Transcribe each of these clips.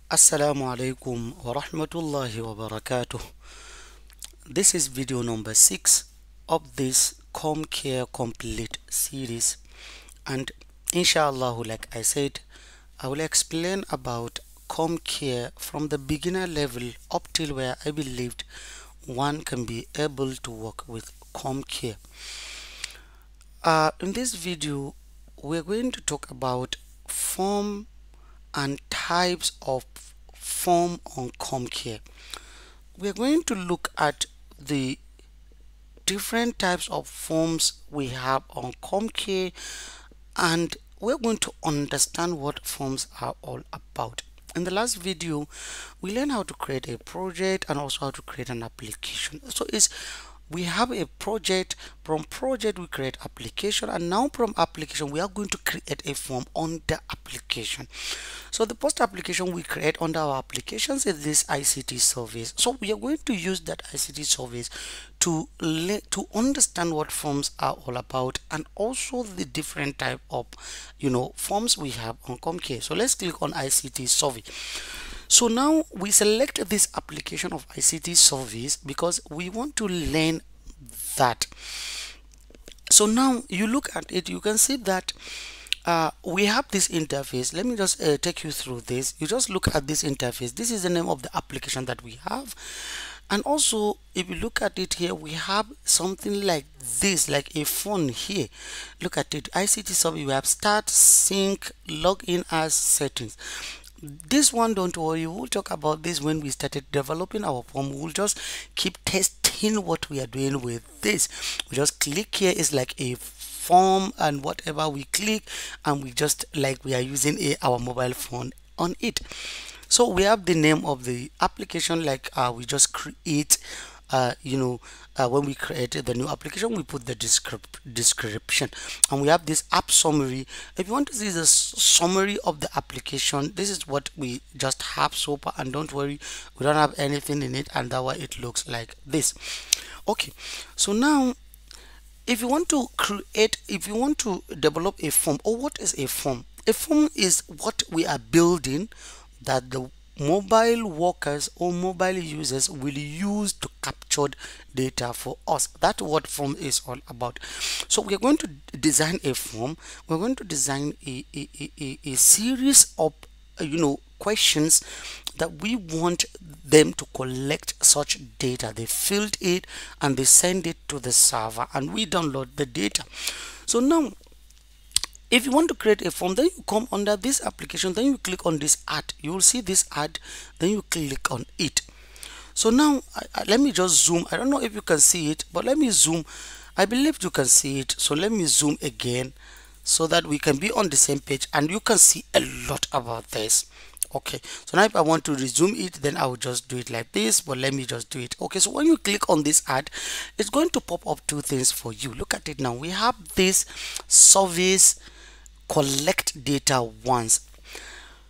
Assalamu alaikum wa rahmatullahi wa barakatuh. This is video number 6 of this CommCare complete series, and inshallah, like I said, I will explain about CommCare from the beginner level up till where I believed one can be able to work with CommCare. In this video, we're going to talk about form and types of form on CommCare. We're going to look at the different types of forms we have on CommCare, and we're going to understand what forms are all about. In the last video, we learned how to create a project and also how to create an application. So we have a project. From project we create application, and now from application we are going to create a form on the application. So the first application we create under our applications is this ICT service. So we are going to use that ICT service to understand what forms are all about, and also the different type of forms we have on CommCare. So let's click on ICT service. So now we select this application of ICT service because we want to learn that. So now you look at it, you can see that we have this interface. Let me just take you through this. You just look at this interface. This is the name of the application that we have. And also, if you look at it here, we have something like this, like a phone here. Look at it. ICT service, we have start, sync, login as settings. This one, don't worry, we'll talk about this when we started developing our form. We'll just keep testing what we are doing with this. We just click here, it's like a form, and whatever we click, and we just like we are using our mobile phone on it. So we have the name of the application, like we just create when we created the new application, we put the description, and we have this app summary. If you want to see the summary of the application, this is what we just have so far, and don't worry, we don't have anything in it, and that's why it looks like this. Okay, so now if you want to develop a form, or what is a form? A form is what we are building that the mobile workers or mobile users will use to capture data for us. That's what form is all about. So we are going to design a form. We're going to design a series of questions that we want them to collect such data. They filled it and they send it to the server, and we download the data. So now if you want to create a form, then you come under this application, then you click on this add. You will see this add, then you click on it. So now let me just zoom. I don't know if you can see it, but let me zoom. I believe you can see it, so let me zoom again so that we can be on the same page and you can see a lot about this. Okay, so now if I want to resume it, then I will just do it like this, but let me just do it. Okay, so when you click on this add, it's going to pop up two things for you. Look at it now. We have this service collect data once.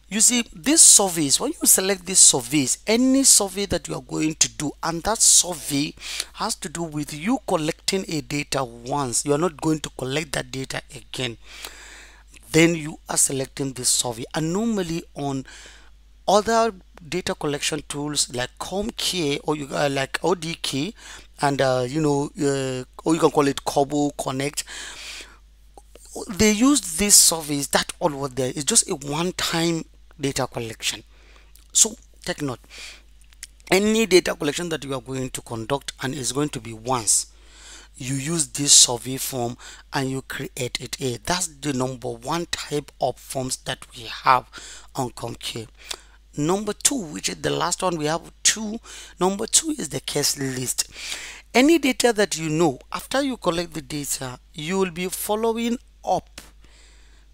You see, this surveys, when you select this surveys, any survey that you are going to do, and that survey has to do with you collecting a data once, you are not going to collect that data again, then you are selecting this survey. And normally on other data collection tools like CommCare, or you like ODK, and or you can call it Kobo Connect, they use this surveys. That all what there is just a one-time data collection. So take note, any data collection that you are going to conduct and is going to be once, you use this survey form and you create it here. That's the number one type of forms that we have on CommCare. Number two, which is the last one, we have two. Number two is the case list. Any data that after you collect the data, you will be following up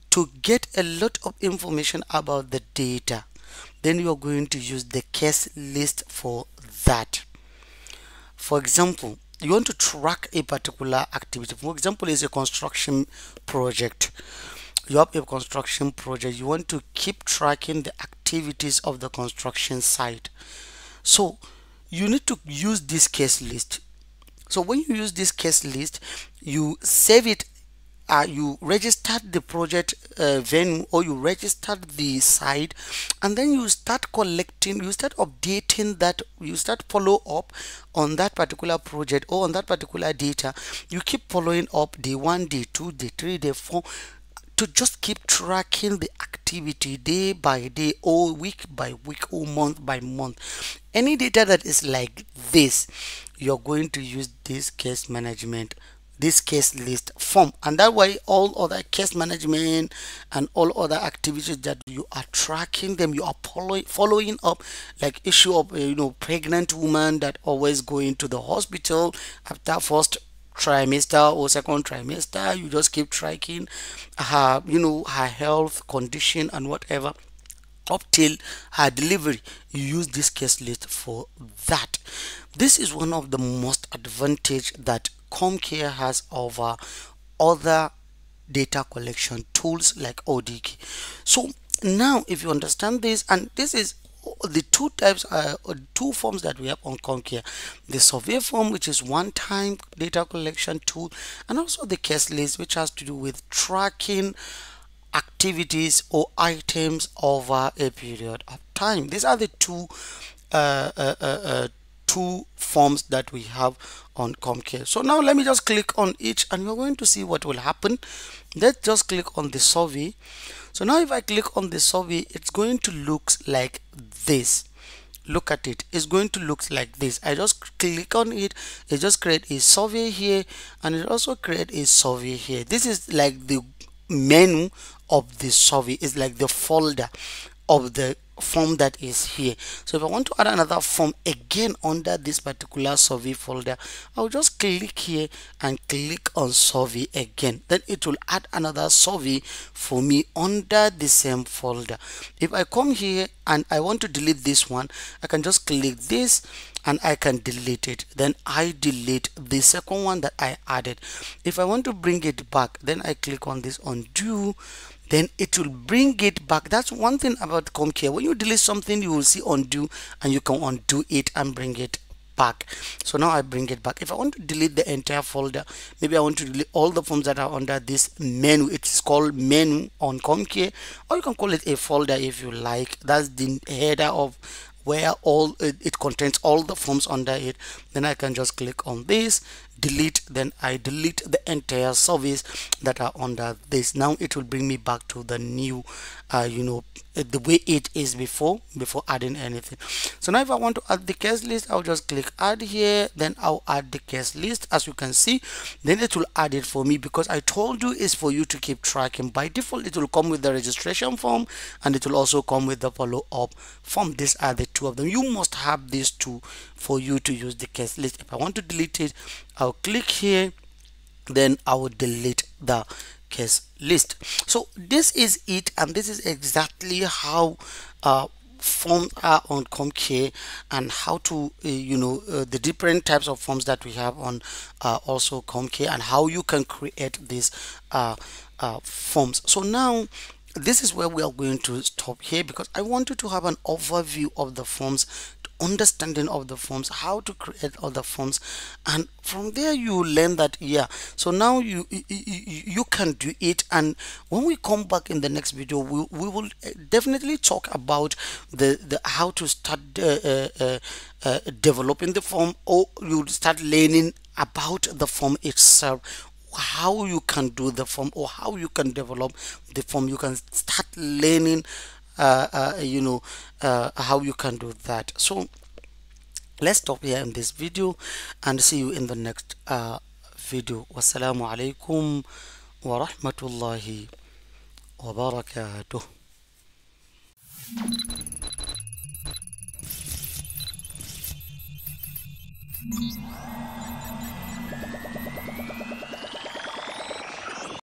to get a lot of information about the data. Then you are going to use the case list for that. For example, you want to track a particular activity. For example, is a construction project. You have a construction project, you want to keep tracking the activities of the construction site, so you need to use this case list. So when you use this case list, you save it you registered the project venue, or you registered the site, and then you start collecting, you start updating that, you start follow up on that particular project or on that particular data. You keep following up day 1, day 2, day 3, day 4, to just keep tracking the activity day by day, or week by week, or month by month. Any data that is like this, you're going to use this case management, this case list form, and that way all other case management and all other activities that you are tracking them, you are following up, like issue of pregnant woman that always going to the hospital after first trimester or second trimester. You just keep tracking her, her health condition and whatever up till her delivery. You use this case list for that. This is one of the most advantage that CommCare has over other data collection tools like ODK. So now if you understand this, and this is the two types, two forms that we have on CommCare: the survey form, which is one-time data collection tool, and also the case list, which has to do with tracking activities or items over a period of time. These are the two forms that we have on CommCare. So now let me just click on each, and you're going to see what will happen. Let's just click on the survey. So now if I click on the survey, it's going to look like this. Look at it, it's going to look like this. I just click on it, it just create a survey here, and it also create a survey here. This is like the menu of the survey, is like the folder of the form that is here. So if I want to add another form again under this particular survey folder, I'll just click here and click on survey again. Then it will add another survey for me under the same folder. If I come here and I want to delete this one, I can just click this and I can delete it. Then I delete the second one that I added. If I want to bring it back, then I click on this undo, then it will bring it back. That's one thing about CommCare. When you delete something, you will see undo, and you can undo it and bring it back. So now I bring it back. If I want to delete the entire folder, maybe I want to delete all the forms that are under this menu. It's called menu on CommCare, or you can call it a folder if you like. That's the header of where all it contains all the forms under it. Then I can just click on this, delete, then I delete the entire surveys that are under this. Now it will bring me back to the new the way it is before adding anything. So now if I want to add the case list, I'll just click add here, then I'll add the case list. As you can see, then it will add it for me, because I told you is for you to keep tracking. By default it will come with the registration form, and it will also come with the follow-up form. These are the two of them. You must have these two for you to use the case list. If I want to delete it, I'll click here, then I will delete the case list. So this is it, and this is exactly how forms are on CommCare, and how to the different types of forms that we have on also CommCare, and how you can create these forms. So now this is where we are going to stop here, because I wanted to have an overview of the forms, understanding of the forms, how to create all the forms, and from there you learn that, yeah, so now you can do it. And when we come back in the next video, we will definitely talk about the how to start developing the form, or you start learning about the form itself, how you can do the form, or how you can develop the form. You can start learning how you can do that. So let's stop here in this video, and see you in the next video. Wassalamu alaikum wa rahmatullahi wa barakatuh.